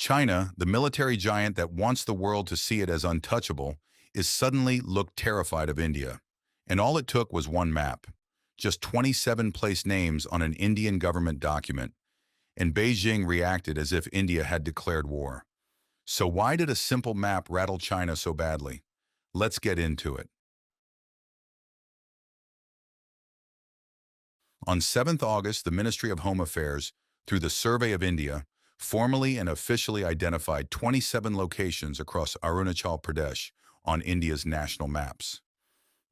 China, the military giant that wants the world to see it as untouchable, is suddenly looked terrified of India. And all it took was one map. Just 27 place names on an Indian government document. And Beijing reacted as if India had declared war. So why did a simple map rattle China so badly? Let's get into it. On 7th August, the Ministry of Home Affairs, through the Survey of India, formally and officially identified 27 locations across Arunachal Pradesh on India's national maps.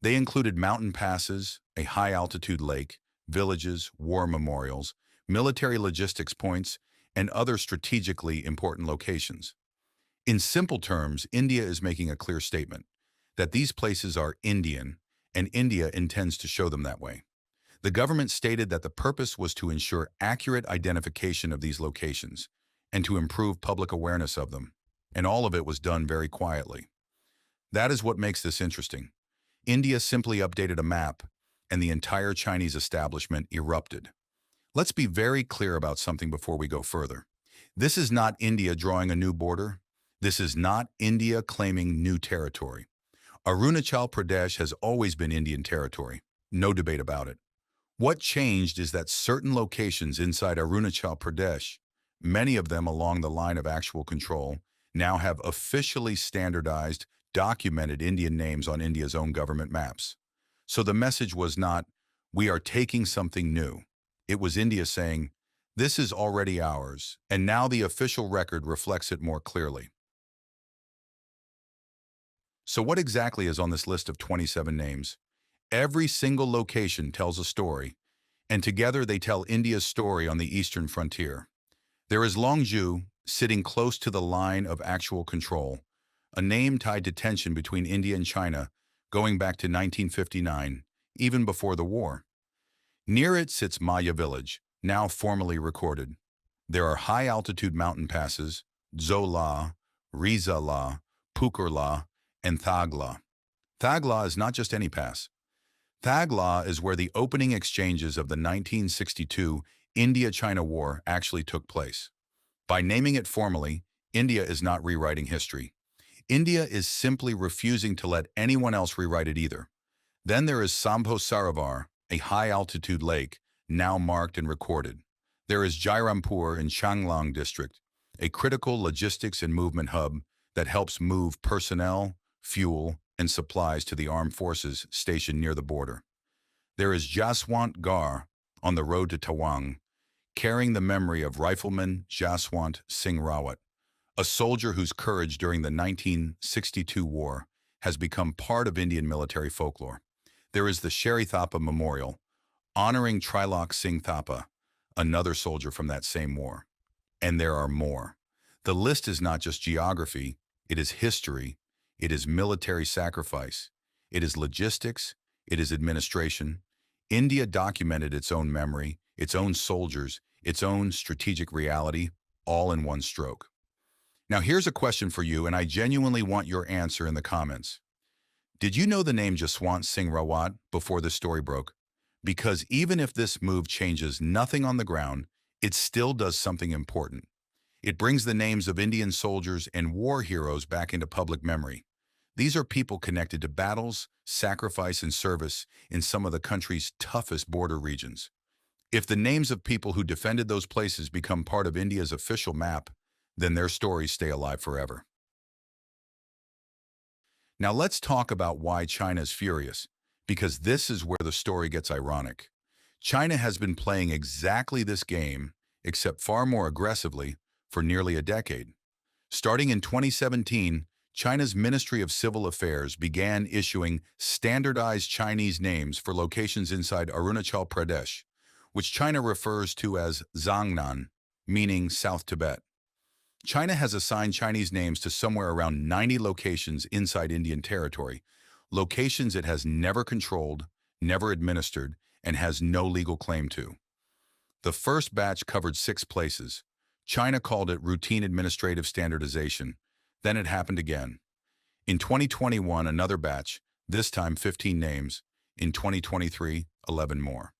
They included mountain passes, a high-altitude lake, villages, war memorials, military logistics points, and other strategically important locations. In simple terms, India is making a clear statement that these places are Indian, and India intends to show them that way. The government stated that the purpose was to ensure accurate identification of these locations and to improve public awareness of them, and all of it was done very quietly. That is what makes this interesting. India simply updated a map, and the entire Chinese establishment erupted. Let's be very clear about something before we go further. This is not India drawing a new border. This is not India claiming new territory. Arunachal Pradesh has always been Indian territory. No debate about it. What changed is that certain locations inside Arunachal Pradesh, many of them along the line of actual control, now have officially standardized, documented Indian names on India's own government maps. So the message was not, we are taking something new. It was India saying, this is already ours, and now the official record reflects it more clearly. So what exactly is on this list of 27 names? Every single location tells a story, and together they tell India's story on the eastern frontier. There is Longju, sitting close to the line of actual control, a name tied to tension between India and China going back to 1959, even before the war. Near it sits Maya village, now formally recorded. There are high-altitude mountain passes, Zola, Rizala, Pukurla, and Thagla. Thagla is not just any pass. Thagla is where the opening exchanges of the 1962 India-China War actually took place. By naming it formally, India is not rewriting history. India is simply refusing to let anyone else rewrite it either. Then there is Sambho Sarovar, a high-altitude lake, now marked and recorded. There is Jairampur in Changlong district, a critical logistics and movement hub that helps move personnel, fuel, and supplies to the armed forces stationed near the border. There is Jaswant Garh on the road to Tawang, carrying the memory of Rifleman Jaswant Singh Rawat, a soldier whose courage during the 1962 war has become part of Indian military folklore. There is the Sherry Thapa Memorial, honoring Trilok Singh Thapa, another soldier from that same war. And there are more. The list is not just geography, it is history, it is military sacrifice, it is logistics, it is administration. India documented its own memory, its own soldiers, its own strategic reality, all in one stroke. Now here's a question for you, and I genuinely want your answer in the comments. Did you know the name Jaswant Singh Rawat before this story broke? Because even if this move changes nothing on the ground, it still does something important. It brings the names of Indian soldiers and war heroes back into public memory. These are people connected to battles, sacrifice, and service in some of the country's toughest border regions. If the names of people who defended those places become part of India's official map, then their stories stay alive forever. Now let's talk about why China is furious, because this is where the story gets ironic. China has been playing exactly this game, except far more aggressively, for nearly a decade. Starting in 2017, China's Ministry of Civil Affairs began issuing standardized Chinese names for locations inside Arunachal Pradesh, which China refers to as Zhangnan, meaning South Tibet. China has assigned Chinese names to somewhere around 90 locations inside Indian territory, locations it has never controlled, never administered, and has no legal claim to. The first batch covered 6 places. China called it routine administrative standardization. Then it happened again. In 2021, another batch, this time 15 names. In 2023, 11 more.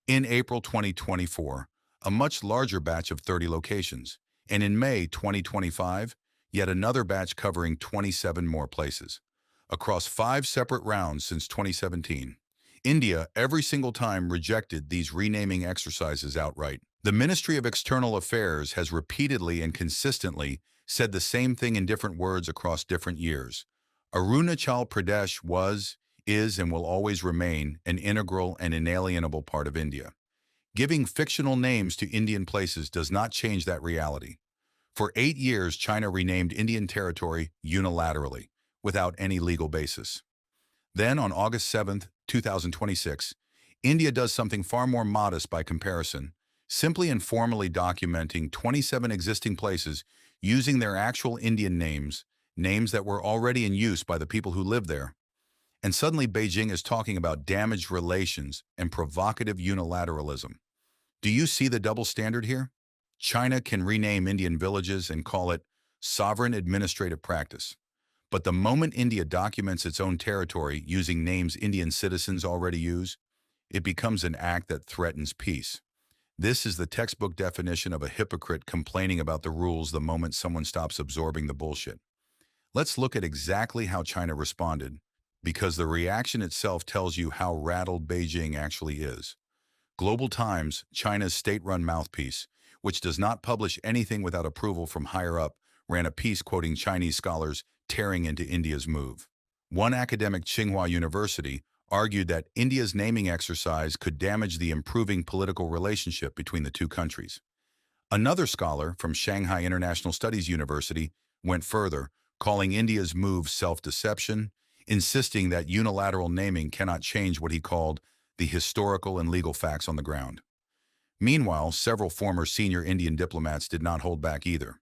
In April 2024, a much larger batch of 30 locations. And in May 2025, yet another batch covering 27 more places. Across 5 separate rounds since 2017, India every single time rejected these renaming exercises outright. The Ministry of External Affairs has repeatedly and consistently said the same thing in different words across different years. Arunachal Pradesh was, is, and will always remain an integral and inalienable part of India. Giving fictional names to Indian places does not change that reality. For 8 years, China renamed Indian territory unilaterally, without any legal basis. Then, on August 7, 2026, India does something far more modest by comparison, simply and formally documenting 27 existing places using their actual Indian names, names that were already in use by the people who live there. And suddenly Beijing is talking about damaged relations and provocative unilateralism. Do you see the double standard here? China can rename Indian villages and call it sovereign administrative practice. But the moment India documents its own territory using names Indian citizens already use, it becomes an act that threatens peace. This is the textbook definition of a hypocrite complaining about the rules the moment someone stops absorbing the bullshit. Let's look at exactly how China responded, because the reaction itself tells you how rattled Beijing actually is. Global Times, China's state-run mouthpiece, which does not publish anything without approval from higher up, ran a piece quoting Chinese scholars tearing into India's move. One academic, Tsinghua University, argued that India's naming exercise could damage the improving political relationship between the two countries. Another scholar from Shanghai International Studies University went further, calling India's move self-deception, insisting that unilateral naming cannot change what he called the historical and legal facts on the ground. Meanwhile, several former senior Indian diplomats did not hold back either.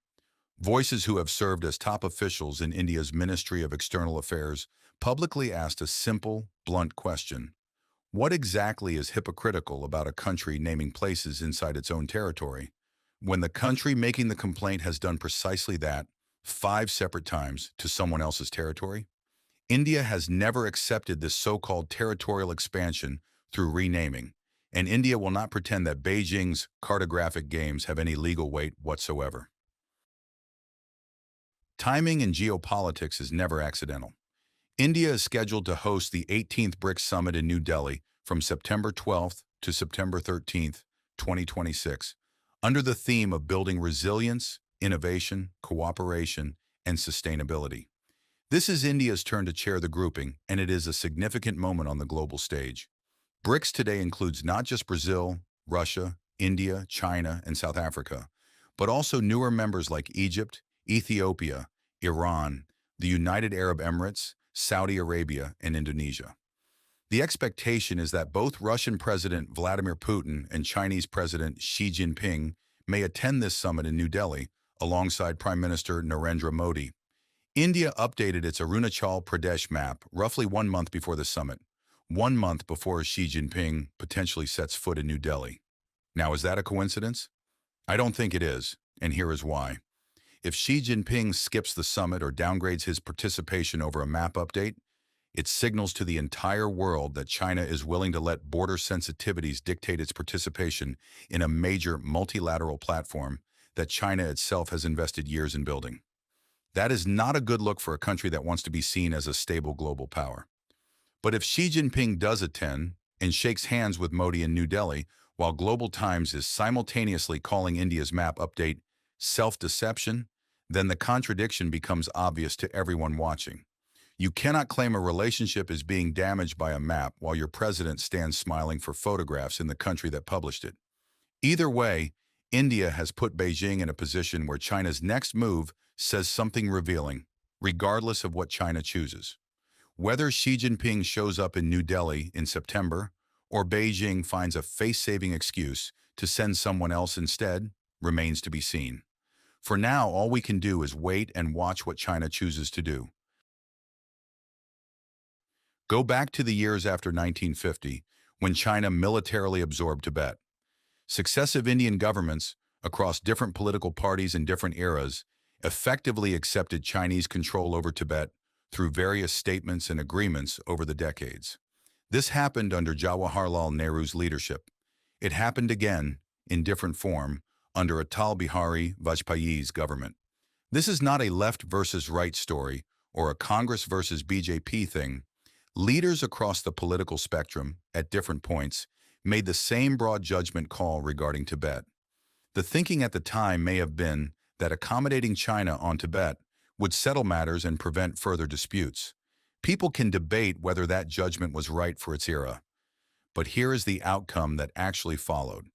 Voices who have served as top officials in India's Ministry of External Affairs publicly asked a simple, blunt question. What exactly is hypocritical about a country naming places inside its own territory, when the country making the complaint has done precisely that 5 separate times to someone else's territory? India has never accepted this so-called territorial expansion through renaming, and India will not pretend that Beijing's cartographic games have any legal weight whatsoever. Timing in geopolitics is never accidental. India is scheduled to host the 18th BRICS Summit in New Delhi from September 12th to September 13th, 2026, under the theme of building resilience, innovation, cooperation, and sustainability. This is India's turn to chair the grouping, and it is a significant moment on the global stage. BRICS today includes not just Brazil, Russia, India, China, and South Africa, but also newer members like Egypt, Ethiopia, Iran, the United Arab Emirates, Saudi Arabia, and Indonesia. The expectation is that both Russian President Vladimir Putin and Chinese President Xi Jinping may attend this summit in New Delhi, alongside Prime Minister Narendra Modi. India updated its Arunachal Pradesh map roughly 1 month before the summit, 1 month before Xi Jinping potentially sets foot in New Delhi. Now, is that a coincidence? I don't think it is, and here is why. If Xi Jinping skips the summit or downgrades his participation over a map update, it signals to the entire world that China is willing to let border sensitivities dictate its participation in a major multilateral platform that China itself has invested years in building. That is not a good look for a country that wants to be seen as a stable global power. But if Xi Jinping does attend and shakes hands with Modi in New Delhi, while Global Times is simultaneously calling India's map update self-deception, then the contradiction becomes obvious to everyone watching. You cannot claim a relationship is being damaged by a map while your president stands smiling for photographs in the country that published it. Either way, India has put Beijing in a position where China's next move says something revealing, regardless of what China chooses. Whether Xi Jinping shows up in New Delhi in September or Beijing finds a face-saving excuse to send someone else instead remains to be seen. For now, all we can do is wait and watch what China chooses to do. Go back to the years after 1950, when China militarily absorbed Tibet. Successive Indian governments, across different political parties in different eras, effectively accepted Chinese control over Tibet through various statements and agreements over the decades. This happened under Jawaharlal Nehru's leadership. It happened again, in different form, under Atal Bihari Vajpayee's government. This is not a left versus right story or a Congress versus BJP thing. Leaders across the political spectrum, at different points, made the same broad judgment call regarding Tibet. The thinking at the time may have been that accommodating China on Tibet would settle matters and prevent further disputes. People can debate whether that judgment was right for its era. But here is the outcome that actually followed.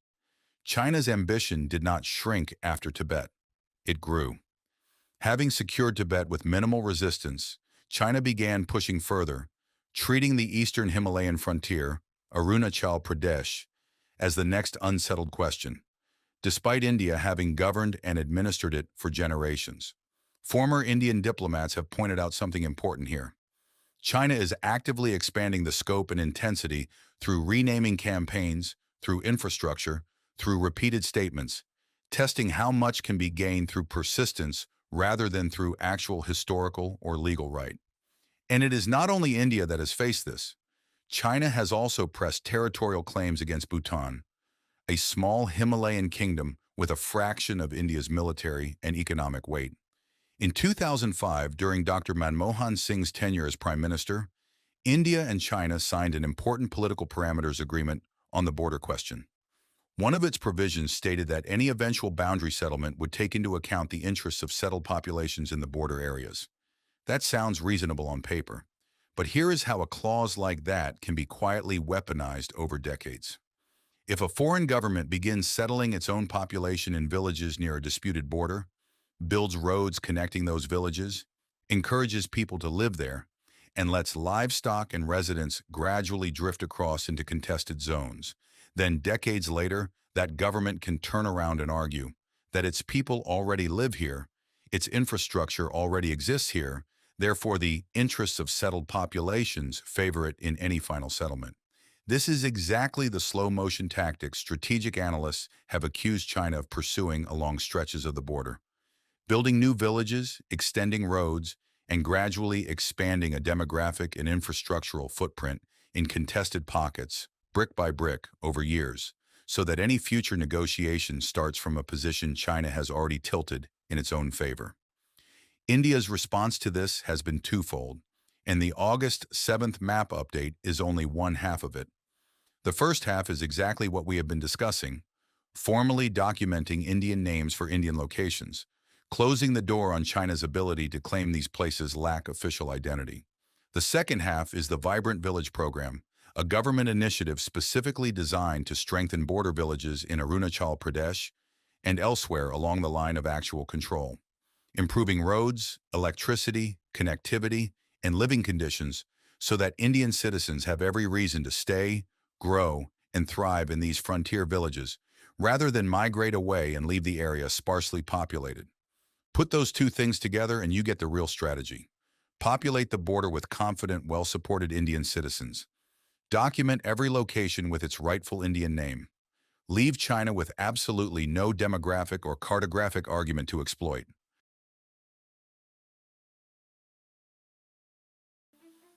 China's ambition did not shrink after Tibet. It grew. Having secured Tibet with minimal resistance, China began pushing further, treating the eastern Himalayan frontier, Arunachal Pradesh, as the next unsettled question, despite India having governed and administered it for generations. Former Indian diplomats have pointed out something important here. China is actively expanding the scope and intensity through renaming campaigns, through infrastructure, through repeated statements, testing how much can be gained through persistence rather than through actual historical or legal right. And it is not only India that has faced this. China has also pressed territorial claims against Bhutan, a small Himalayan kingdom with a fraction of India's military and economic weight. In 2005, during Dr. Manmohan Singh's tenure as Prime Minister, India and China signed an important political parameters agreement on the border question. One of its provisions stated that any eventual boundary settlement would take into account the interests of settled populations in the border areas. That sounds reasonable on paper, but here is how a clause like that can be quietly weaponized over decades. If a foreign government begins settling its own population in villages near a disputed border, builds roads connecting those villages, encourages people to live there, and lets livestock and residents gradually drift across into contested zones, then decades later, that government can turn around and argue that its people already live here, its infrastructure already exists here, therefore the interests of settled populations favor it in any final settlement. This is exactly the slow-motion tactics strategic analysts have accused China of pursuing along stretches of the border. Building new villages, extending roads, and gradually expanding a demographic and infrastructural footprint in contested pockets, brick by brick, over years, so that any future negotiation starts from a position China has already tilted in its own favor. India's response to this has been twofold, and the August 7th map update is only one half of it. The first half is exactly what we have been discussing, formally documenting Indian names for Indian locations, closing the door on China's ability to claim these places lack official identity. The second half is the Vibrant Village Program, a government initiative specifically designed to strengthen border villages in Arunachal Pradesh and elsewhere along the line of actual control, improving roads, electricity, connectivity, and living conditions so that Indian citizens have every reason to stay, grow, and thrive in these frontier villages, rather than migrate away and leave the area sparsely populated. Put those two things together and you get the real strategy. Populate the border with confident, well-supported Indian citizens. Document every location with its rightful Indian name. Leave China with absolutely no demographic or cartographic argument to exploit.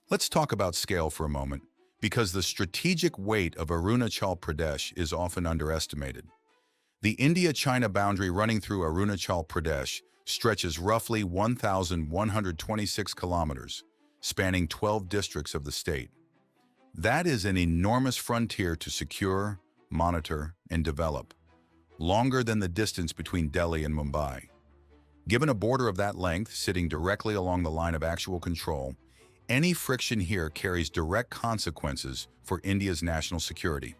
Let's talk about scale for a moment, because the strategic weight of Arunachal Pradesh is often underestimated. The India-China boundary running through Arunachal Pradesh stretches roughly 1,126 kilometers, spanning 12 districts of the state. That is an enormous frontier to secure, monitor, and develop, longer than the distance between Delhi and Mumbai. Given a border of that length sitting directly along the line of actual control, any friction here carries direct consequences for India's national security.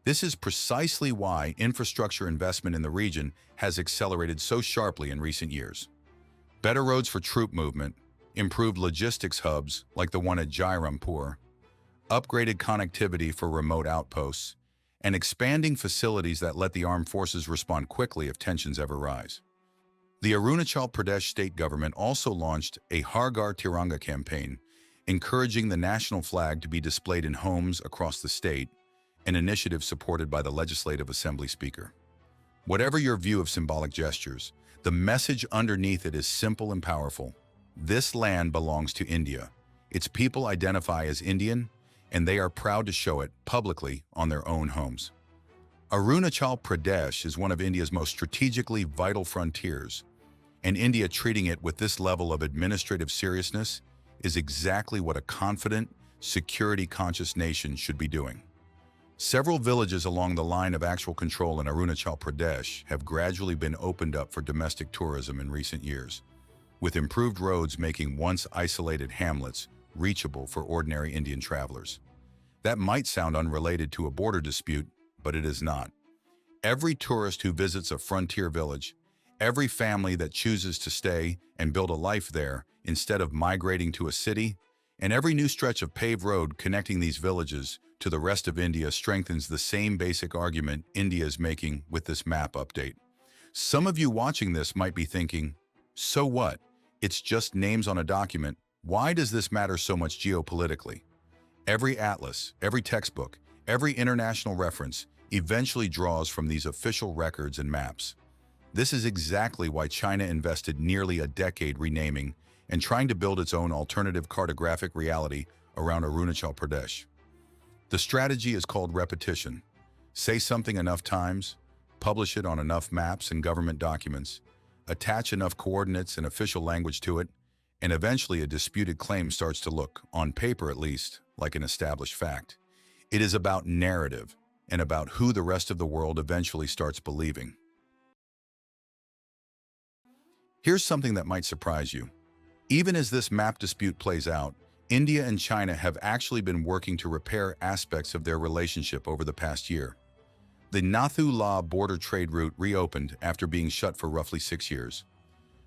This is precisely why infrastructure investment in the region has accelerated so sharply in recent years. Better roads for troop movement, improved logistics hubs like the one at Jairampur, upgraded connectivity for remote outposts, and expanding facilities that let the armed forces respond quickly if tensions ever rise. The Arunachal Pradesh state government also launched a Har Ghar Tiranga campaign, encouraging the national flag to be displayed in homes across the state, an initiative supported by the Legislative Assembly Speaker. Whatever your view of symbolic gestures, the message underneath it is simple and powerful. This land belongs to India. Its people identify as Indian, and they are proud to show it publicly on their own homes. Arunachal Pradesh is one of India's most strategically vital frontiers, and India treating it with this level of administrative seriousness is exactly what a confident, security-conscious nation should be doing. Several villages along the line of actual control in Arunachal Pradesh have gradually been opened up for domestic tourism in recent years, with improved roads making once isolated hamlets reachable for ordinary Indian travelers. That might sound unrelated to a border dispute, but it is not. Every tourist who visits a frontier village, every family that chooses to stay and build a life there instead of migrating to a city, and every new stretch of paved road connecting these villages to the rest of India strengthens the same basic argument India is making with this map update. Some of you watching this might be thinking, so what? It's just names on a document. Why does this matter so much geopolitically? Every atlas, every textbook, every international reference eventually draws from these official records and maps. This is exactly why China invested nearly a decade renaming and trying to build its own alternative cartographic reality around Arunachal Pradesh. The strategy is called repetition. Say something enough times, publish it on enough maps and government documents, attach enough coordinates and official language to it, and eventually a disputed claim starts to look, on paper at least, like an established fact. It is about narrative and about who the rest of the world eventually starts believing. Here's something that might surprise you. Even as this map dispute plays out, India and China have actually been working to repair aspects of their relationship over the past year. The Nathu-La border trade route reopened after being shut for roughly 6 years.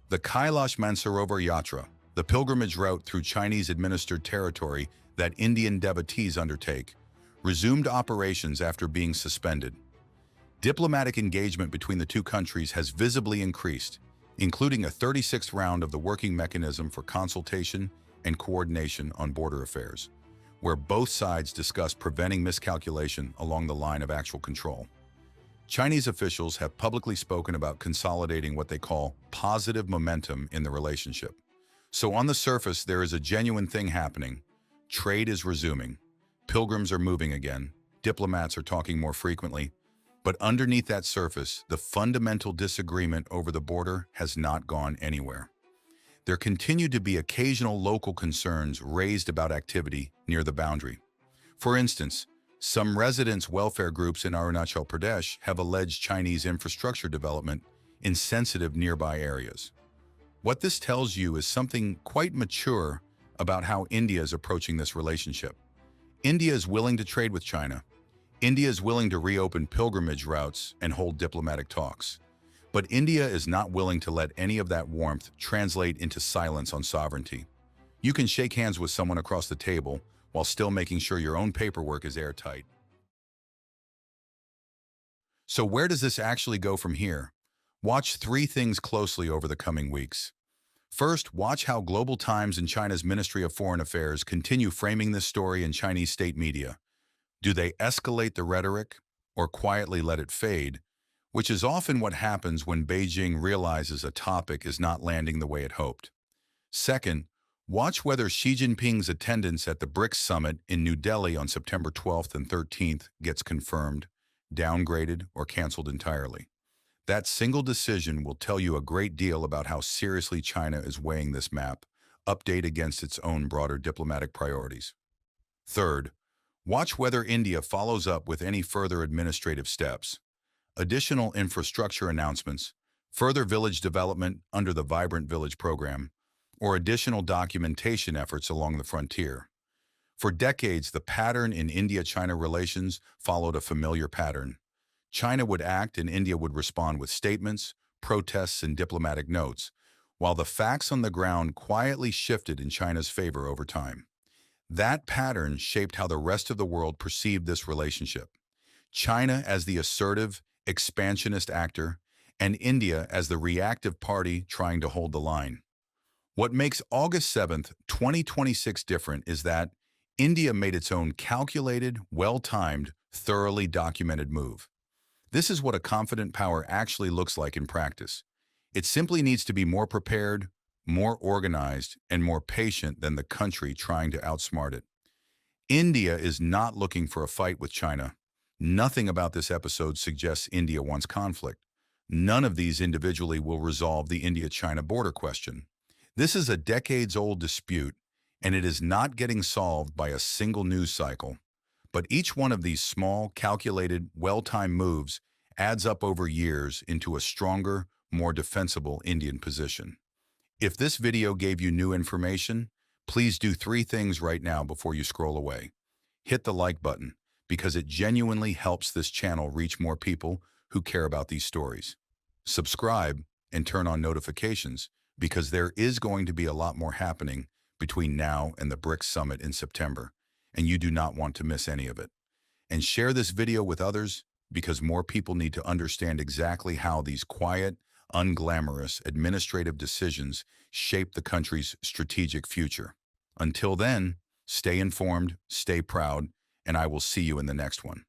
The Kailash Mansarovar Yatra, the pilgrimage route through Chinese-administered territory that Indian devotees undertake, resumed operations after being suspended. Diplomatic engagement between the two countries has visibly increased, including a 36th round of the Working Mechanism for Consultation and Coordination on Border Affairs, where both sides discuss preventing miscalculation along the line of actual control. Chinese officials have publicly spoken about consolidating what they call positive momentum in the relationship. So on the surface, there is a genuine thing happening. Trade is resuming. Pilgrims are moving again. Diplomats are talking more frequently. But underneath that surface, the fundamental disagreement over the border has not gone anywhere. There continue to be occasional local concerns raised about activity near the boundary. For instance, some residents' welfare groups in Arunachal Pradesh have alleged Chinese infrastructure development in sensitive nearby areas. What this tells you is something quite mature about how India is approaching this relationship. India is willing to trade with China. India is willing to reopen pilgrimage routes and hold diplomatic talks. But India is not willing to let any of that warmth translate into silence on sovereignty. You can shake hands with someone across the table while still making sure your own paperwork is airtight. So where does this actually go from here? Watch 3 things closely over the coming weeks. First, watch how Global Times and China's Ministry of Foreign Affairs continue framing this story in Chinese state media. Do they escalate the rhetoric or quietly let it fade, which is often what happens when Beijing realizes a topic is not landing the way it hoped? Second, watch whether Xi Jinping's attendance at the BRICS Summit in New Delhi on September 12th and 13th gets confirmed, downgraded, or canceled entirely. That single decision will tell you a great deal about how seriously China is weighing this map, update against its own broader diplomatic priorities. Third, watch whether India follows up with any further administrative steps, additional infrastructure announcements, further village development under the Vibrant Village program, or additional documentation efforts along the frontier. For decades, the pattern in India-China relations followed a familiar pattern. China would act and India would respond with statements, protests, and diplomatic notes, while the facts on the ground quietly shifted in China's favor over time. That pattern shaped how the rest of the world perceived this relationship. China as the assertive, expansionist actor, and India as the reactive party trying to hold the line. What makes August 7th, 2026 different is that India made its own calculated, well-timed, thoroughly documented move. This is what a confident power actually looks like in practice. It simply needs to be more prepared, more organized, and more patient than the country trying to outsmart it. India is not looking for a fight with China. Nothing about this episode suggests India wants conflict. None of these individually will resolve the India-China border question. This is a decades-old dispute, and it is not getting solved by a single news cycle. But each one of these small, calculated, well-timed moves adds up over years into a stronger, more defensible Indian position. If this video gave you new information, please do 3 things right now before you scroll away. Hit the like button, because it genuinely helps this channel reach more people who care about these stories. Subscribe and turn on notifications, because there is going to be a lot more happening between now and the BRICS Summit in September, and you do not want to miss any of it. And share this video with others, because more people need to understand exactly how these quiet, unglamorous administrative decisions shape the country's strategic future. Until then, stay informed, stay proud, and I will see you in the next one.